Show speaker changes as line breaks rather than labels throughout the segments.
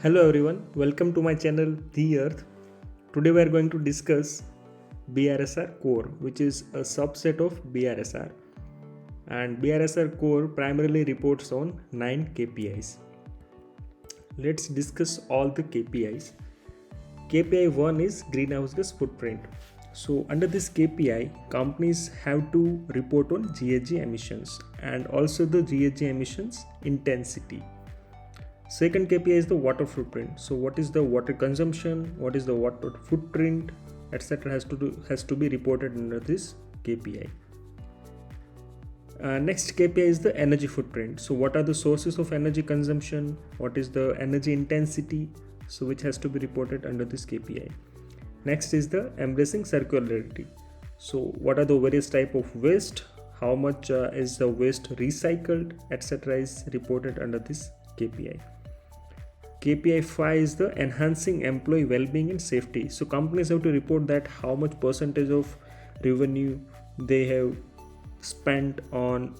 Hello everyone, welcome to my channel The Earth. Today we are going to discuss BRSR Core, which is a subset of BRSR. And BRSR Core primarily reports on 9 KPIs. Let's discuss all the KPIs. KPI 1 is greenhouse gas footprint. So under this KPI, companies have to report on GHG emissions and also the GHG emissions intensity. Second KPI is the water footprint. So what is the water consumption, what is the water footprint, etc. has to be reported under this KPI. Next KPI is the energy footprint. So what are the sources of energy consumption, what is the energy intensity, so which has to be reported under this KPI. Next is the embracing circularity. So what are the various type of waste, how much is the waste recycled, etc. is reported under this KPI. KPI 5 is the enhancing employee well-being and safety. So companies have to report that how much percentage of revenue they have spent on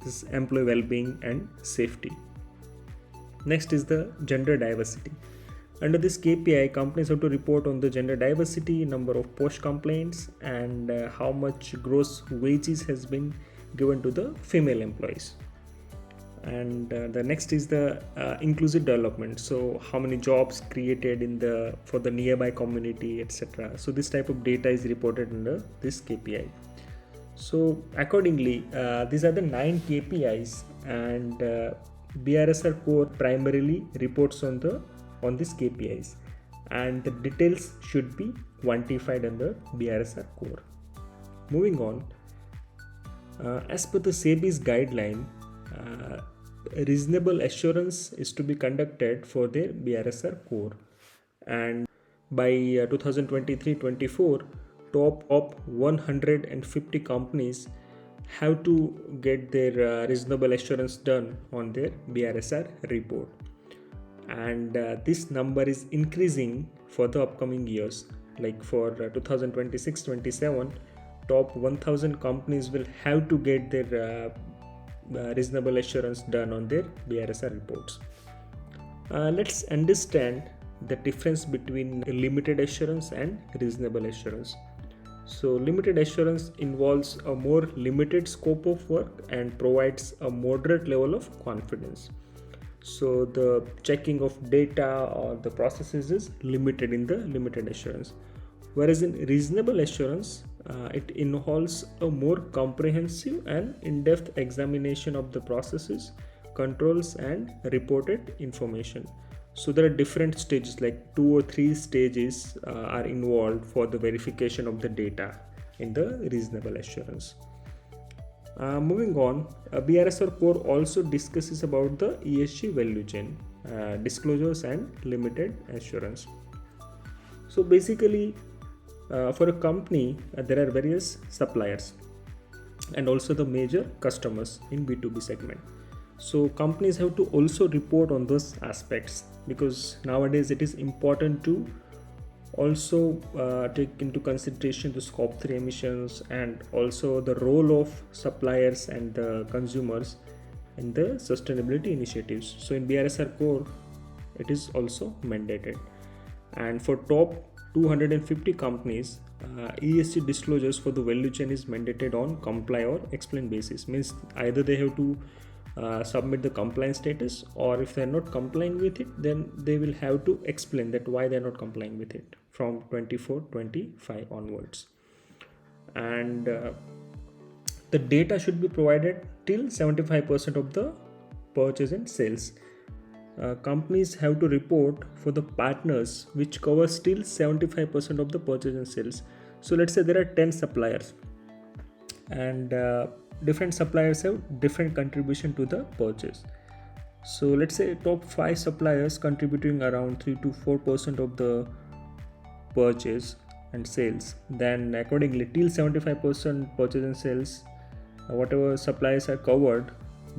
this employee well-being and safety. Next is the gender diversity. Under this KPI, companies have to report on the gender diversity, number of post complaints, and how much gross wages has been given to the female employees. And the next is the inclusive development. So how many jobs created for the nearby community, etc. So this type of data is reported under this KPI. So accordingly, these are the 9 KPIs, and BRSR Core primarily reports on this KPIs, and the details should be quantified under BRSR Core. Moving on, as per the SEBI's guideline, reasonable assurance is to be conducted for their BRSR Core, and by 2023-24, top 150 companies have to get their reasonable assurance done on their BRSR report, and this number is increasing for the upcoming years. Like for 2026-27, top 1000 companies will have to get their reasonable assurance done on their BRSR reports. Let's understand the difference between limited assurance and reasonable assurance. So limited assurance involves a more limited scope of work and provides a moderate level of confidence. So the checking of data or the processes is limited in the limited assurance. Whereas in reasonable assurance, it involves a more comprehensive and in-depth examination of the processes, controls, and reported information. So there are different stages, like 2 or 3 stages are involved for the verification of the data in the reasonable assurance. Moving on, BRSR Core also discusses about the ESG value chain, disclosures, and limited assurance. So basically, for a company, there are various suppliers and also the major customers in B2B segment. So companies have to also report on those aspects, because nowadays it is important to also take into consideration the scope 3 emissions and also the role of suppliers and the consumers in the sustainability initiatives. So in BRSR Core, it is also mandated. And for top 250 companies, ESG disclosures for the value chain is mandated on comply or explain basis. Means either they have to submit the compliance status, or if they are not complying with it, then they will have to explain that why they are not complying with it from 24-25 onwards. And the data should be provided till 75% of the purchase and sales. Companies have to report for the partners, which covers still 75% of the purchase and sales. So let's say there are 10 suppliers, and different suppliers have different contribution to the purchase. So let's say top 5 suppliers contributing around 3-4% of the purchase and sales. Then accordingly, till 75% purchase and sales, whatever suppliers are covered,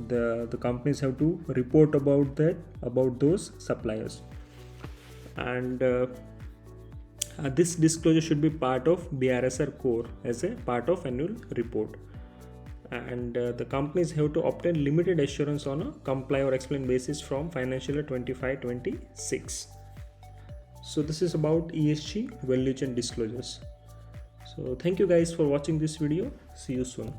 the companies have to report about those suppliers. And this disclosure should be part of BRSR Core as a part of annual report. and the companies have to obtain limited assurance on a comply or explain basis from financial year 25-26. So this is about ESG value chain disclosures. So thank you guys for watching this video. See you soon.